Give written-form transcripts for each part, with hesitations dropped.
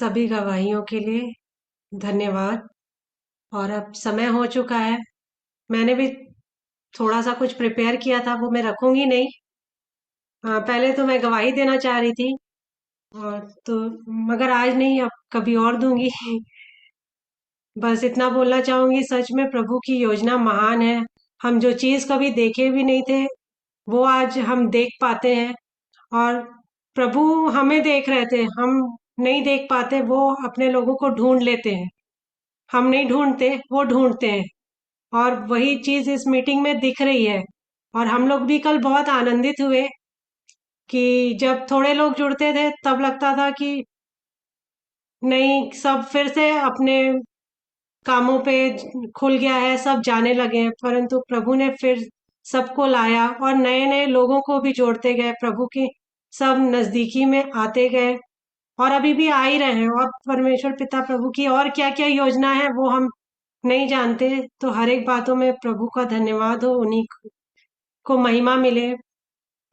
सभी गवाहियों के लिए धन्यवाद। और अब समय हो चुका है। मैंने भी थोड़ा सा कुछ प्रिपेयर किया था, वो मैं रखूंगी नहीं। हाँ, पहले तो मैं गवाही देना चाह रही थी, और तो मगर आज नहीं, अब कभी और दूंगी। बस इतना बोलना चाहूंगी, सच में प्रभु की योजना महान है। हम जो चीज कभी देखे भी नहीं थे, वो आज हम देख पाते हैं। और प्रभु हमें देख रहे थे, हम नहीं देख पाते, वो अपने लोगों को ढूंढ लेते हैं। हम नहीं ढूंढते, वो ढूंढते हैं। और वही चीज इस मीटिंग में दिख रही है। और हम लोग भी कल बहुत आनंदित हुए कि जब थोड़े लोग जुड़ते थे तब लगता था कि नहीं, सब फिर से अपने कामों पे खुल गया है, सब जाने लगे हैं। परंतु प्रभु ने फिर सबको लाया और नए नए लोगों को भी जोड़ते गए, प्रभु की सब नजदीकी में आते गए। और अभी भी आ ही रहे हैं। और परमेश्वर पिता प्रभु की और क्या क्या योजना है वो हम नहीं जानते। तो हर एक बातों में प्रभु का धन्यवाद हो, उन्हीं को महिमा मिले।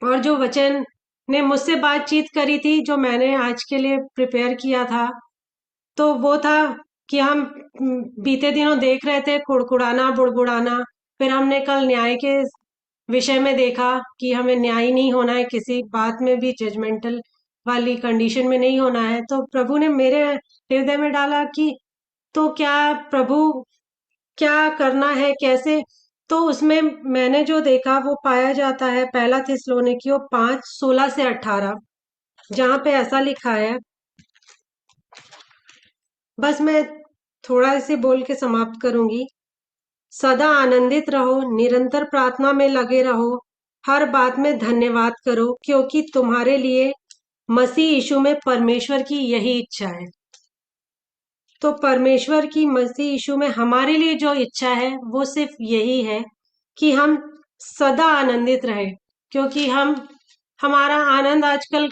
और जो वचन ने मुझसे बातचीत करी थी, जो मैंने आज के लिए प्रिपेयर किया था, तो वो था कि हम बीते दिनों देख रहे थे कुड़कुड़ाना बुड़बुड़ाना। फिर हमने कल न्याय के विषय में देखा कि हमें न्याय नहीं होना है, किसी बात में भी जजमेंटल वाली कंडीशन में नहीं होना है। तो प्रभु ने मेरे हृदय में डाला कि तो क्या प्रभु, क्या करना है, कैसे। तो उसमें मैंने जो देखा वो पाया जाता है पहला थिस्सलुनीकियों 5:16 से 18, जहाँ पे ऐसा लिखा है। बस मैं थोड़ा इसे बोल के समाप्त करूंगी। सदा आनंदित रहो, निरंतर प्रार्थना में लगे रहो, हर बात में धन्यवाद करो, क्योंकि तुम्हारे लिए मसीह यीशु में परमेश्वर की यही इच्छा है। तो परमेश्वर की मसीह यीशु में हमारे लिए जो इच्छा है वो सिर्फ यही है कि हम सदा आनंदित रहे। क्योंकि हमारा आनंद आजकल,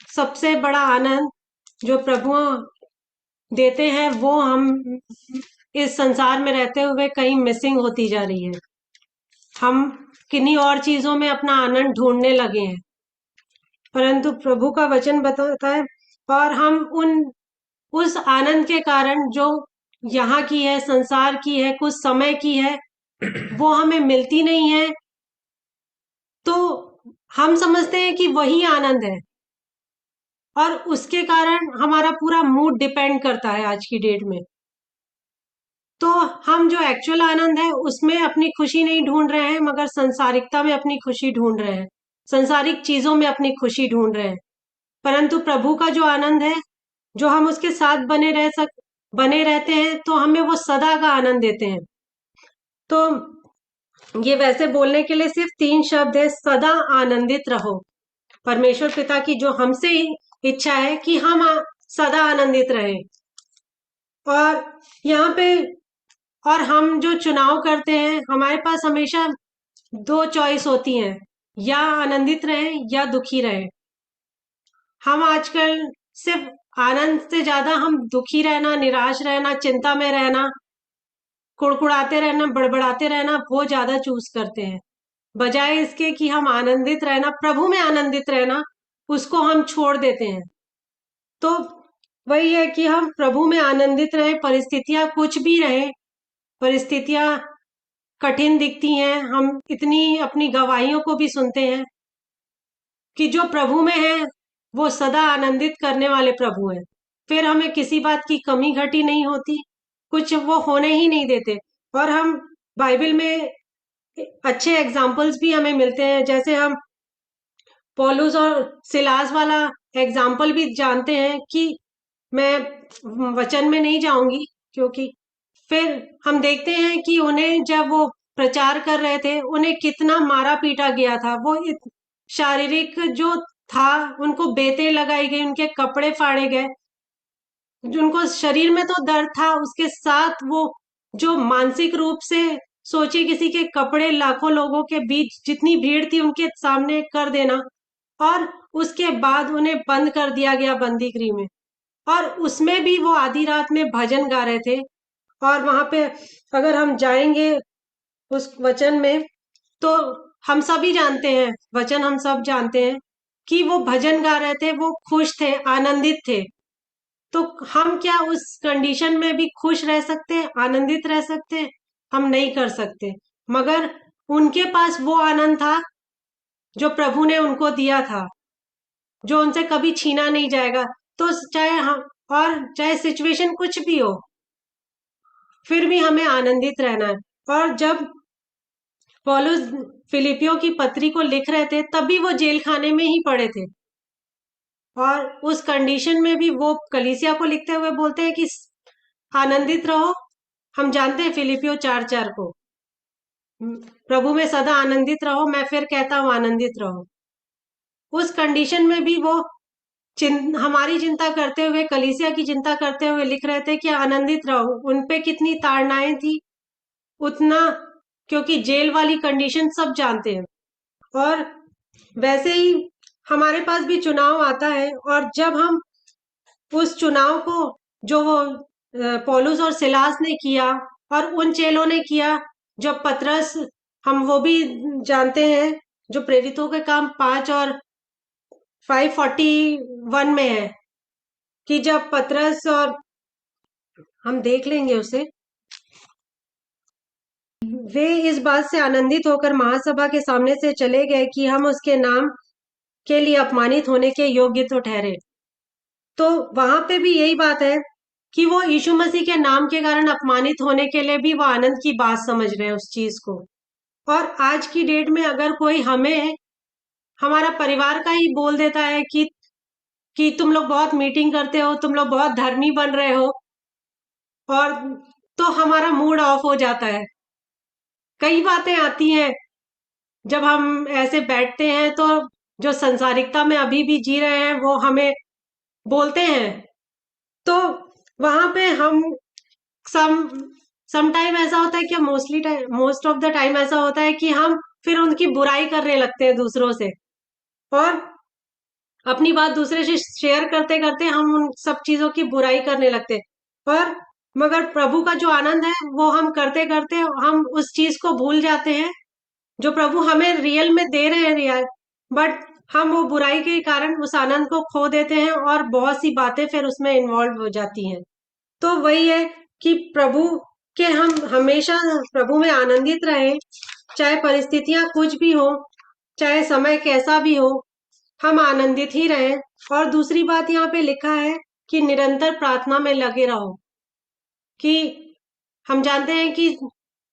सबसे बड़ा आनंद जो प्रभु देते हैं, वो हम इस संसार में रहते हुए कहीं मिसिंग होती जा रही है। हम किन्हीं और चीजों में अपना आनंद ढूंढने लगे हैं। परंतु प्रभु का वचन बताता है, और हम उस आनंद के कारण जो यहाँ की है, संसार की है, कुछ समय की है, वो हमें मिलती नहीं है। तो हम समझते हैं कि वही आनंद है, और उसके कारण हमारा पूरा मूड डिपेंड करता है आज की डेट में। तो हम जो एक्चुअल आनंद है उसमें अपनी खुशी नहीं ढूंढ रहे हैं, मगर संसारिकता में अपनी खुशी ढूंढ रहे हैं, संसारिक चीजों में अपनी खुशी ढूंढ रहे हैं। परंतु प्रभु का जो आनंद है, जो हम उसके साथ बने रहते हैं, तो हमें वो सदा का आनंद देते हैं। तो ये वैसे बोलने के लिए सिर्फ 3 शब्द है, सदा आनंदित रहो। परमेश्वर पिता की जो हमसे इच्छा है कि हम सदा आनंदित रहें। और यहाँ पे, और हम जो चुनाव करते हैं, हमारे पास हमेशा 2 चॉइस होती हैं, या आनंदित रहें या दुखी रहें। हम आजकल सिर्फ आनंद से ज्यादा हम दुखी रहना, निराश रहना, चिंता में रहना, कुड़कुड़ाते रहना, बड़बड़ाते रहना, वो ज्यादा चूज करते हैं। बजाय इसके कि हम आनंदित रहना, प्रभु में आनंदित रहना, उसको हम छोड़ देते हैं। तो वही है कि हम प्रभु में आनंदित रहे, परिस्थितियां कुछ भी रहे, परिस्थितियां कठिन दिखती हैं, हम इतनी अपनी गवाहियों को भी सुनते हैं कि जो प्रभु में है वो सदा आनंदित करने वाले प्रभु हैं। फिर हमें किसी बात की कमी घटी नहीं होती, कुछ वो होने ही नहीं देते। और हम बाइबल में अच्छे एग्जाम्पल्स भी हमें मिलते हैं, जैसे हम पौलुस और सिलास वाला एग्जाम्पल भी जानते हैं, कि मैं वचन में नहीं जाऊंगी, क्योंकि फिर हम देखते हैं कि उन्हें जब वो प्रचार कर रहे थे, उन्हें कितना मारा पीटा गया था। वो शारीरिक जो था, उनको बेतें लगाई गई, उनके कपड़े फाड़े गए, उनको शरीर में तो दर्द था, उसके साथ वो जो मानसिक रूप से, सोचिए किसी के कपड़े लाखों लोगों के बीच जितनी भीड़ थी उनके सामने कर देना, और उसके बाद उन्हें बंद कर दिया गया बंदीगृह में। और उसमें भी वो आधी रात में भजन गा रहे थे। और वहां पे अगर हम जाएंगे उस वचन में, तो हम सभी जानते हैं, वचन हम सब जानते हैं कि वो भजन गा रहे थे, वो खुश थे, आनंदित थे। तो हम क्या उस कंडीशन में भी खुश रह सकते हैं, आनंदित रह सकते हैं? हम नहीं कर सकते। मगर उनके पास वो आनंद था जो प्रभु ने उनको दिया था, जो उनसे कभी छीना नहीं जाएगा। तो चाहे हम, और चाहे सिचुएशन कुछ भी हो, फिर भी हमें आनंदित रहना है। और जब पौलुस फिलिपियों की पत्री को लिख रहे थे, तब भी वो जेल खाने में ही पड़े थे, और उस कंडीशन में भी वो कलीसिया को लिखते हुए बोलते हैं कि आनंदित रहो। हम जानते हैं फिलिपियो 4:4 को, प्रभु में सदा आनंदित रहो, मैं फिर कहता हूं आनंदित रहो। उस कंडीशन में भी वो हमारी चिंता करते हुए, कलीसिया की चिंता करते हुए लिख रहे थे कि आनंदित रहो। उन पे कितनी ताड़नाएं थी उतना, क्योंकि जेल वाली कंडीशन सब जानते हैं। और वैसे ही हमारे पास भी चुनाव आता है, और जब हम उस चुनाव को, जो वो पौलुस और सिलास ने किया और उन चेलों ने किया, जब पतरस, हम वो भी जानते हैं जो प्रेरितों के काम 5 और 541 में है, कि जब पतरस और, हम देख लेंगे उसे, वे इस बात से आनंदित होकर महासभा के सामने से चले गए कि हम उसके नाम के लिए अपमानित होने के योग्य तो ठहरे। तो वहां पे भी यही बात है कि वो यीशु मसीह के नाम के कारण अपमानित होने के लिए भी वो आनंद की बात समझ रहे हैं उस चीज को। और आज की डेट में अगर कोई हमें, हमारा परिवार का ही बोल देता है कि तुम लोग बहुत मीटिंग करते हो, तुम लोग बहुत धर्मी बन रहे हो, और तो हमारा मूड ऑफ हो जाता है। कई बातें आती हैं जब हम ऐसे बैठते हैं, तो जो संसारिकता में अभी भी जी रहे हैं वो हमें बोलते हैं। तो वहां पे हम, सम सम टाइम ऐसा होता है कि मोस्ट ऑफ द टाइम ऐसा होता है कि हम फिर उनकी बुराई करने लगते हैं दूसरों से, और अपनी बात दूसरे से शेयर करते करते हम उन सब चीजों की बुराई करने लगते हैं। और मगर प्रभु का जो आनंद है वो हम करते करते हम उस चीज को भूल जाते हैं जो प्रभु हमें रियल में दे रहे हैं, रियल, बट हम वो बुराई के कारण उस आनंद को खो देते हैं, और बहुत सी बातें फिर उसमें इन्वॉल्व हो जाती हैं। तो वही है कि प्रभु के, हम हमेशा प्रभु में आनंदित रहें, चाहे परिस्थितियां कुछ भी हो, चाहे समय कैसा भी हो, हम आनंदित ही रहें। और दूसरी बात यहाँ पे लिखा है कि निरंतर प्रार्थना में लगे रहो, कि हम जानते हैं कि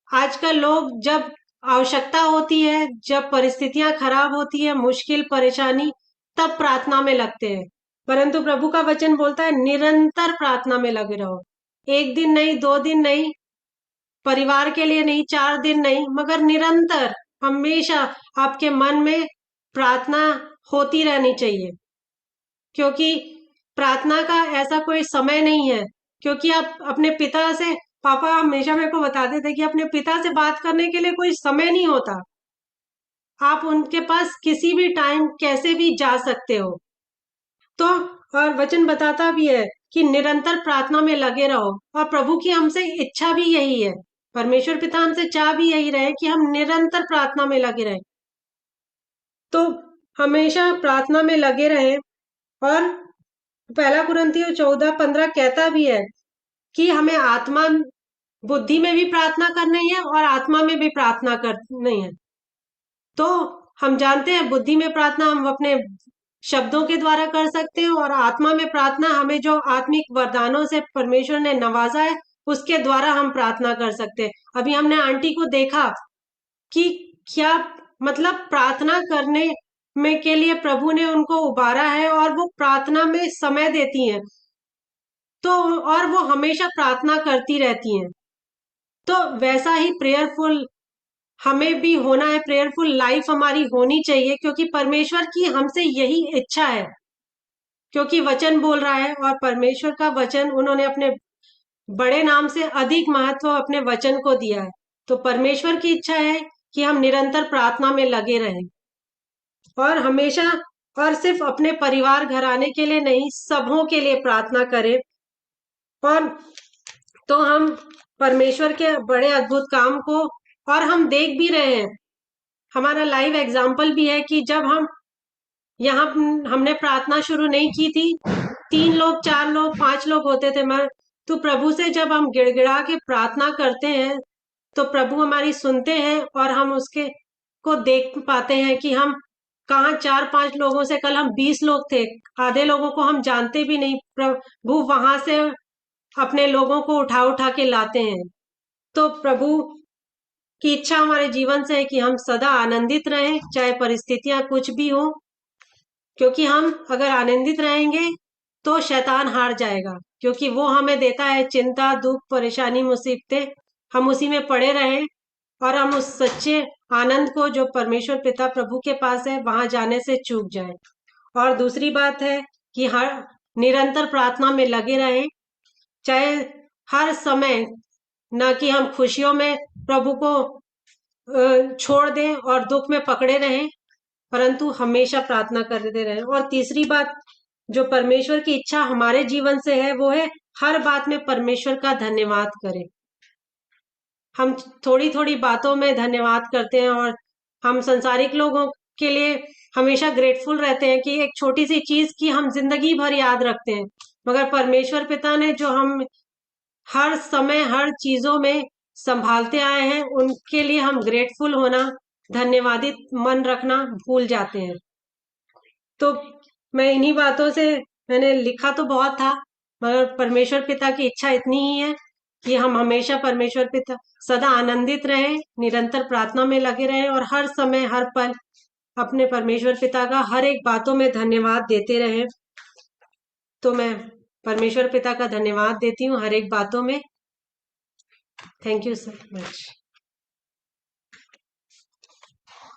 आजकल लोग, जब आवश्यकता होती है, जब परिस्थितियां खराब होती है, मुश्किल परेशानी, तब प्रार्थना में लगते हैं। परंतु प्रभु का वचन बोलता है निरंतर प्रार्थना में लगे रहो। एक दिन नहीं, 2 दिन नहीं, परिवार के लिए नहीं, 4 दिन नहीं, मगर निरंतर, हमेशा आपके मन में प्रार्थना होती रहनी चाहिए। क्योंकि प्रार्थना का ऐसा कोई समय नहीं है, क्योंकि आप अपने पिता से, पापा हमेशा मेरे को बताते थे कि अपने पिता से बात करने के लिए कोई समय नहीं होता, आप उनके पास किसी भी टाइम कैसे भी जा सकते हो। तो और वचन बताता भी है कि निरंतर प्रार्थना में लगे रहो, और प्रभु की हमसे इच्छा भी यही है, परमेश्वर पिता हमसे चाह भी यही रहे कि हम निरंतर प्रार्थना में लगे रहें। तो हमेशा प्रार्थना में लगे रहें। और पहला कुरिन्थियों 14:15 कहता भी है कि हमें आत्मा, बुद्धि में भी प्रार्थना करनी है और आत्मा में भी प्रार्थना करनी है। तो हम जानते हैं बुद्धि में प्रार्थना हम अपने शब्दों के द्वारा कर सकते हैं, और आत्मा में प्रार्थना हमें जो आत्मिक वरदानों से परमेश्वर ने नवाजा है उसके द्वारा हम प्रार्थना कर सकते हैं। अभी हमने आंटी को देखा कि क्या, मतलब प्रार्थना करने में के लिए प्रभु ने उनको उबारा है, और वो प्रार्थना में समय देती हैं। तो और वो हमेशा प्रार्थना करती रहती हैं। तो वैसा ही प्रेयरफुल हमें भी होना है, प्रेयरफुल लाइफ हमारी होनी चाहिए, क्योंकि परमेश्वर की हमसे यही इच्छा है। क्योंकि वचन बोल रहा है, और परमेश्वर का वचन, उन्होंने अपने बड़े नाम से अधिक महत्व अपने वचन को दिया है। तो परमेश्वर की इच्छा है कि हम निरंतर प्रार्थना में लगे रहें, और हमेशा, और सिर्फ अपने परिवार घराने के लिए नहीं, सबों के लिए प्रार्थना करें। और तो हम परमेश्वर के बड़े अद्भुत काम को, और हम देख भी रहे हैं, हमारा लाइव एग्जाम्पल भी है कि जब हम यहाँ, हमने प्रार्थना शुरू नहीं की थी, 3 लोग, 4 लोग, 5 लोग होते थे, मगर तो प्रभु से जब हम गिड़गिड़ा के प्रार्थना करते हैं तो प्रभु हमारी सुनते हैं और हम उसके को देख पाते हैं कि हम कहाँ 4-5 लोगों से, कल हम 20 लोग थे, आधे लोगों को हम जानते भी नहीं, प्रभु वहां से अपने लोगों को उठा उठा के लाते हैं। तो प्रभु की इच्छा हमारे जीवन से है कि हम सदा आनंदित रहें, चाहे परिस्थितियां कुछ भी हो, क्योंकि हम अगर आनंदित रहेंगे तो शैतान हार जाएगा, क्योंकि वो हमें देता है चिंता, दुख, परेशानी, मुसीबतें, हम उसी में पड़े रहें और हम उस सच्चे आनंद को जो परमेश्वर पिता प्रभु के पास है वहां जाने से चूक जाएं। और दूसरी बात है कि हर निरंतर प्रार्थना में लगे रहें, चाहे हर समय, ना कि हम खुशियों में प्रभु को छोड़ दें और दुख में पकड़े रहें, परंतु हमेशा प्रार्थना करते रहें। और तीसरी बात जो परमेश्वर की इच्छा हमारे जीवन से है वो है हर बात में परमेश्वर का धन्यवाद करें। हम थोड़ी थोड़ी बातों में धन्यवाद करते हैं और हम संसारिक लोगों के लिए हमेशा ग्रेटफुल रहते हैं कि एक छोटी सी चीज की हम जिंदगी भर याद रखते हैं, मगर परमेश्वर पिता ने जो हम हर समय हर चीजों में संभालते आए हैं उनके लिए हम ग्रेटफुल होना, धन्यवादित मन रखना भूल जाते हैं। तो मैं इन्हीं बातों से, मैंने लिखा तो बहुत था, मगर परमेश्वर पिता की इच्छा इतनी ही है कि हम हमेशा परमेश्वर पिता सदा आनंदित रहें, निरंतर प्रार्थना में लगे रहें और हर समय हर पल अपने परमेश्वर पिता का हर एक बातों में धन्यवाद देते रहें। तो मैं परमेश्वर पिता का धन्यवाद देती हूँ हर एक बातों में। Thank you so much.